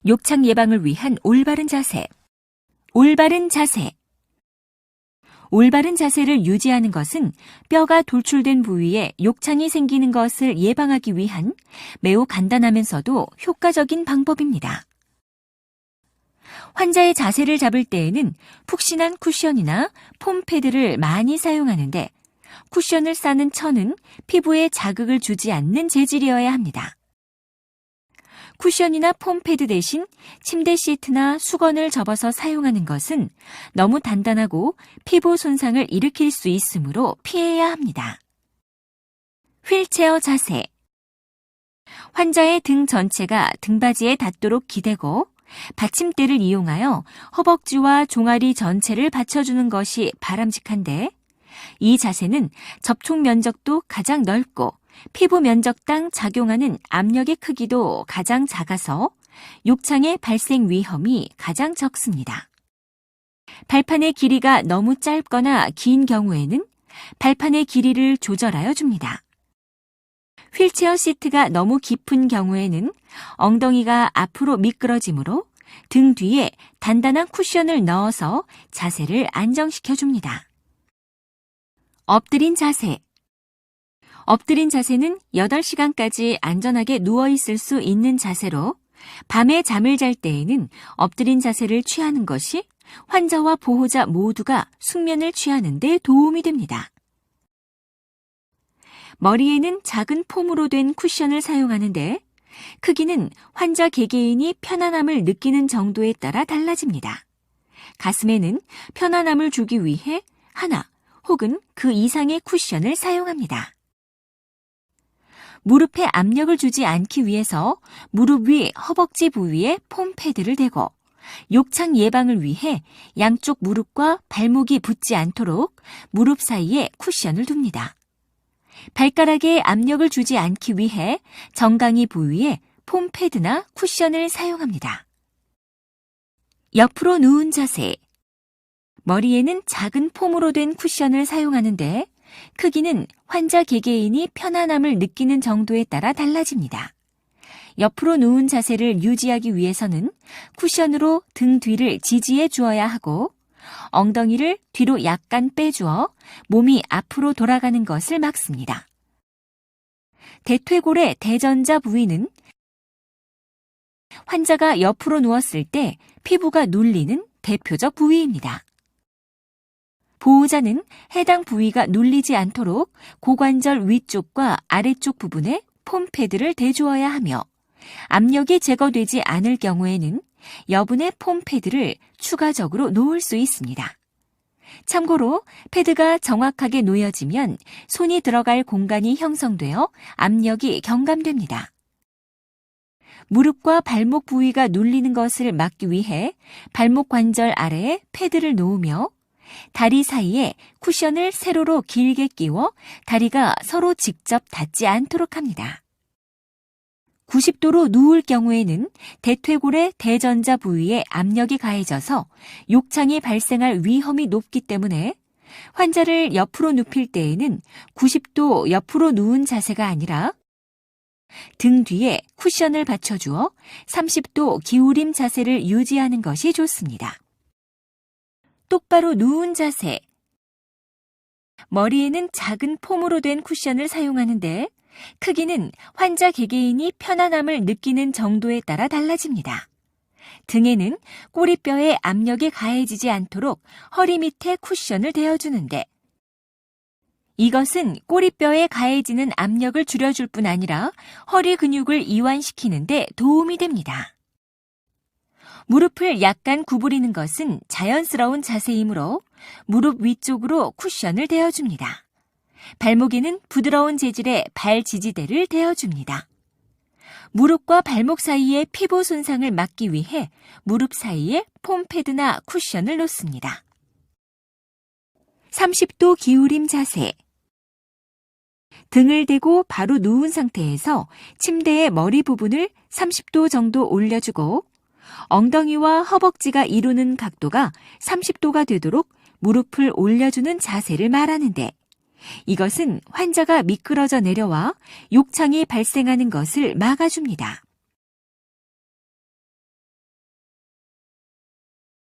욕창 예방을 위한 올바른 자세. 올바른 자세. 올바른 자세를 유지하는 것은 뼈가 돌출된 부위에 욕창이 생기는 것을 예방하기 위한 매우 간단하면서도 효과적인 방법입니다. 환자의 자세를 잡을 때에는 푹신한 쿠션이나 폼 패드를 많이 사용하는데 쿠션을 싸는 천은 피부에 자극을 주지 않는 재질이어야 합니다. 쿠션이나 폼 패드 대신 침대 시트나 수건을 접어서 사용하는 것은 너무 단단하고 피부 손상을 일으킬 수 있으므로 피해야 합니다. 휠체어 자세. 환자의 등 전체가 등받이에 닿도록 기대고 받침대를 이용하여 허벅지와 종아리 전체를 받쳐주는 것이 바람직한데 이 자세는 접촉 면적도 가장 넓고 피부 면적당 작용하는 압력의 크기도 가장 작아서 욕창의 발생 위험이 가장 적습니다. 발판의 길이가 너무 짧거나 긴 경우에는 발판의 길이를 조절하여 줍니다. 휠체어 시트가 너무 깊은 경우에는 엉덩이가 앞으로 미끄러지므로 등 뒤에 단단한 쿠션을 넣어서 자세를 안정시켜 줍니다. 엎드린 자세. 엎드린 자세는 8시간까지 안전하게 누워있을 수 있는 자세로 밤에 잠을 잘 때에는 엎드린 자세를 취하는 것이 환자와 보호자 모두가 숙면을 취하는 데 도움이 됩니다. 머리에는 작은 폼으로 된 쿠션을 사용하는데 크기는 환자 개개인이 편안함을 느끼는 정도에 따라 달라집니다. 가슴에는 편안함을 주기 위해 하나 혹은 그 이상의 쿠션을 사용합니다. 무릎에 압력을 주지 않기 위해서 무릎 위 허벅지 부위에 폼 패드를 대고 욕창 예방을 위해 양쪽 무릎과 발목이 붙지 않도록 무릎 사이에 쿠션을 둡니다. 발가락에 압력을 주지 않기 위해 정강이 부위에 폼 패드나 쿠션을 사용합니다. 옆으로 누운 자세. 머리에는 작은 폼으로 된 쿠션을 사용하는데 크기는 환자 개개인이 편안함을 느끼는 정도에 따라 달라집니다. 옆으로 누운 자세를 유지하기 위해서는 쿠션으로 등 뒤를 지지해 주어야 하고 엉덩이를 뒤로 약간 빼주어 몸이 앞으로 돌아가는 것을 막습니다. 대퇴골의 대전자 부위는 환자가 옆으로 누웠을 때 피부가 눌리는 대표적 부위입니다. 보호자는 해당 부위가 눌리지 않도록 고관절 위쪽과 아래쪽 부분에 폼 패드를 대주어야 하며 압력이 제거되지 않을 경우에는 여분의 폼 패드를 추가적으로 놓을 수 있습니다. 참고로 패드가 정확하게 놓여지면 손이 들어갈 공간이 형성되어 압력이 경감됩니다. 무릎과 발목 부위가 눌리는 것을 막기 위해 발목 관절 아래에 패드를 놓으며 다리 사이에 쿠션을 세로로 길게 끼워 다리가 서로 직접 닿지 않도록 합니다. 90도로 누울 경우에는 대퇴골의 대전자 부위에 압력이 가해져서 욕창이 발생할 위험이 높기 때문에 환자를 옆으로 눕힐 때에는 90도 옆으로 누운 자세가 아니라 등 뒤에 쿠션을 받쳐주어 30도 기울임 자세를 유지하는 것이 좋습니다. 똑바로 누운 자세. 머리에는 작은 폼으로 된 쿠션을 사용하는데 크기는 환자 개개인이 편안함을 느끼는 정도에 따라 달라집니다. 등에는 꼬리뼈에 압력이 가해지지 않도록 허리 밑에 쿠션을 대어주는데 이것은 꼬리뼈에 가해지는 압력을 줄여줄 뿐 아니라 허리 근육을 이완시키는 데 도움이 됩니다. 무릎을 약간 구부리는 것은 자연스러운 자세이므로 무릎 위쪽으로 쿠션을 대어줍니다. 발목에는 부드러운 재질의 발 지지대를 대어줍니다. 무릎과 발목 사이의 피부 손상을 막기 위해 무릎 사이에 폼 패드나 쿠션을 놓습니다. 30도 기울임 자세. 등을 대고 바로 누운 상태에서 침대의 머리 부분을 30도 정도 올려주고 엉덩이와 허벅지가 이루는 각도가 30도가 되도록 무릎을 올려주는 자세를 말하는데 이것은 환자가 미끄러져 내려와 욕창이 발생하는 것을 막아줍니다.